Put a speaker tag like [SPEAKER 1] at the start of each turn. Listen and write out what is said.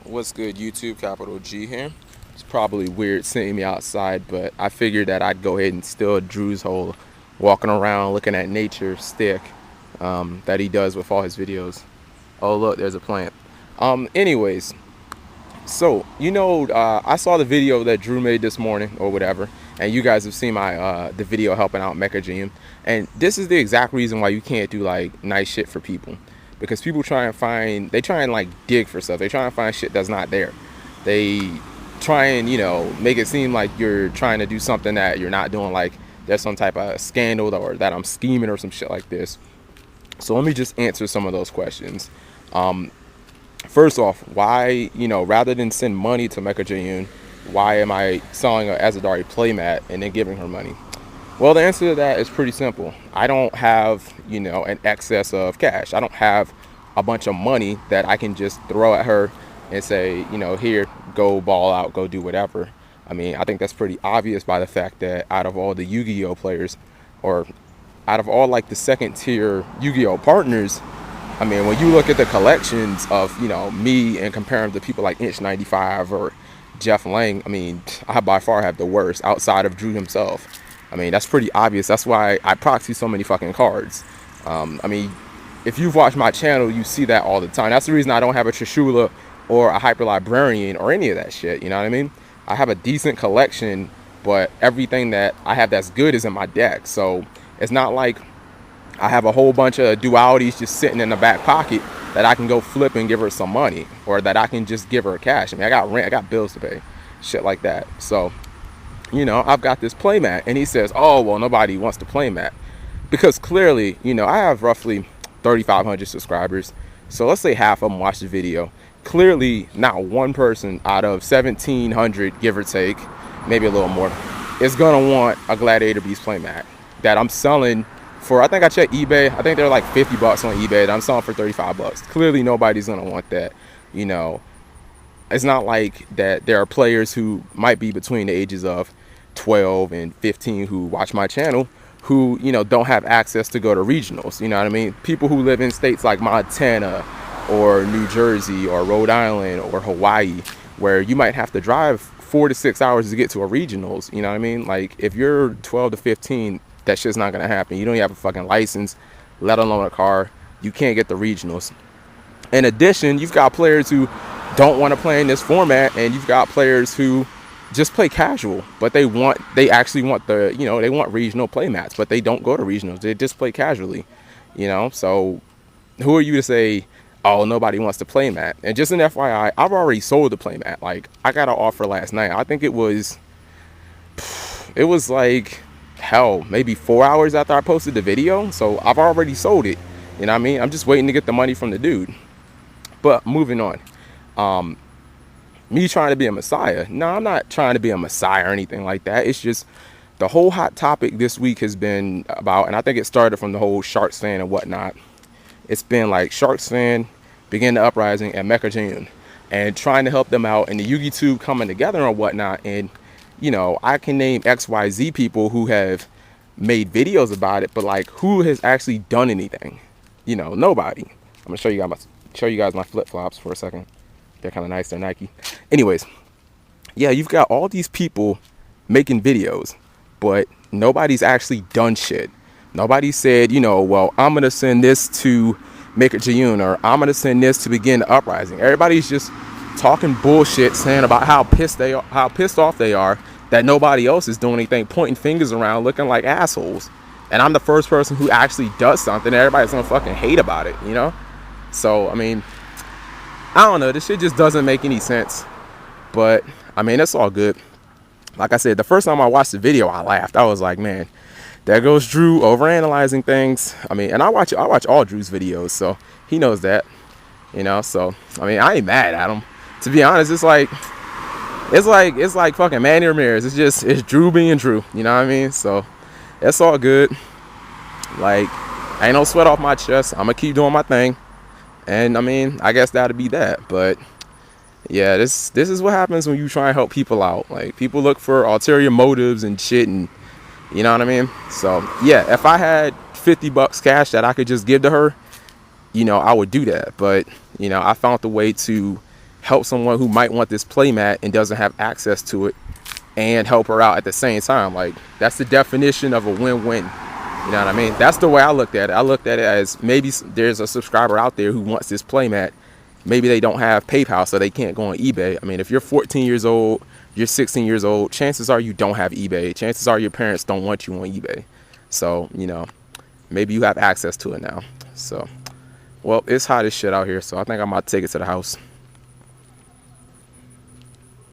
[SPEAKER 1] What's good, YouTube? Capital G here. It's probably weird seeing me outside, but I figured that I'd go ahead and steal Drew's whole walking around looking at nature stick that he does with all his videos. Oh, look, there's a plant. Anyways, so I saw the video that Drew made this morning or whatever, and you guys have seen my the video helping out MegaCapitalG, and this is the exact reason why you can't do like nice shit for people. Because people try and like dig for stuff. They try and find shit that's not there. They try and, make it seem like you're trying to do something that you're not doing, like there's some type of scandal or that I'm scheming or some shit like this. So let me just answer some of those questions. First off, why, rather than send money to MegaCapitalG, why am I selling a Azadari playmat and then giving her money? Well, the answer to that is pretty simple. I don't have, an excess of cash. I don't have a bunch of money that I can just throw at her and say, here, go ball out, go do whatever. I mean, I think that's pretty obvious by the fact that out of all the Yu-Gi-Oh players, or out of all like the second tier Yu-Gi-Oh partners, I mean, when you look at the collections of, me and compare them to people like Inch95 or Jeff Lang, I mean, I by far have the worst outside of Drew himself. I mean, that's pretty obvious. That's why I proxy so many fucking cards. I mean, if you've watched my channel, you see that all the time. That's the reason I don't have a Trishula or a Hyper Librarian or any of that shit. You know what I mean? I have a decent collection, but everything that I have that's good is in my deck. So it's not like I have a whole bunch of dualities just sitting in the back pocket that I can go flip and give her some money, or that I can just give her cash. I mean, I got rent, I got bills to pay, shit like that. So I've got this playmat, and he says, oh, well, nobody wants to playmat. Because clearly, I have roughly 3,500 subscribers. So let's say half of them watch the video. Clearly, not one person out of 1,700, give or take, maybe a little more, is going to want a Gladiator Beast playmat that I'm selling for, I think I checked eBay. I think they're like 50 bucks on eBay that I'm selling for 35 bucks. Clearly, nobody's going to want that, It's not like that there are players who might be between the ages of 12 and 15 who watch my channel who, don't have access to go to regionals. You know what I mean? People who live in states like Montana or New Jersey or Rhode Island or Hawaii, where you might have to drive 4 to 6 hours to get to a regionals. You know what I mean? Like, if you're 12 to 15, that shit's not going to happen. You don't even have a fucking license, let alone a car. You can't get the regionals. In addition, you've got players who don't want to play in this format, and you've got players who just play casual, but they actually want the, they want regional play mats, but they don't go to regionals. They just play casually, So who are you to say, oh, nobody wants to play mat? And just an FYI, I've already sold the play mat. Like, I got an offer last night. I think it was like, hell, maybe 4 hours after I posted the video. So I've already sold it. You know what I mean? I'm just waiting to get the money from the dude. But moving on. Me trying to be a messiah. No, I'm not trying to be a messiah or anything like that. It's just the whole hot topic this week has been about, and I think it started from the whole Sharks fan and whatnot. It's been like Sharks fan, Begin the Uprising, and MegaCapitalG, and trying to help them out, and the Yu-Gi Tube coming together and whatnot. And I can name XYZ people who have made videos about it, but like, who has actually done anything? Nobody. I'm gonna show you guys my flip-flops for a second. They're kind of nice. They're Nike. Anyways, yeah, you've got all these people making videos, but nobody's actually done shit. Nobody said, well, I'm going to send this to MegaCapitalG, or I'm going to send this to Begin the Uprising. Everybody's just talking bullshit, saying about how pissed off they are that nobody else is doing anything, pointing fingers around, looking like assholes. And I'm the first person who actually does something. Everybody's going to fucking hate about it, So, I mean, I don't know. This shit just doesn't make any sense. But, I mean, it's all good. Like I said, the first time I watched the video, I laughed. I was like, man, there goes Drew overanalyzing things. I mean, and I watch all Drew's videos, so he knows that. So, I mean, I ain't mad at him. To be honest, it's like fucking Manny Ramirez. It's Drew being Drew. You know what I mean? So, it's all good. Like, ain't no sweat off my chest. I'm gonna keep doing my thing. And I mean, I guess that'd be that. But yeah, this is what happens when you try and help people out. Like, people look for ulterior motives and shit, and you know what I mean? So yeah, if I had 50 bucks cash that I could just give to her, I would do that. But I found the way to help someone who might want this playmat and doesn't have access to it, and help her out at the same time. Like, that's the definition of a win-win. You know what I mean? That's the way I looked at it. I looked at it as, maybe there's a subscriber out there who wants this playmat. Maybe they don't have PayPal, so they can't go on eBay. I mean, if you're 14 years old, you're 16 years old, chances are you don't have eBay. Chances are your parents don't want you on eBay. So, you know, maybe you have access to it now. So, well, it's hot as shit out here, so I think I'm about to take it to the house.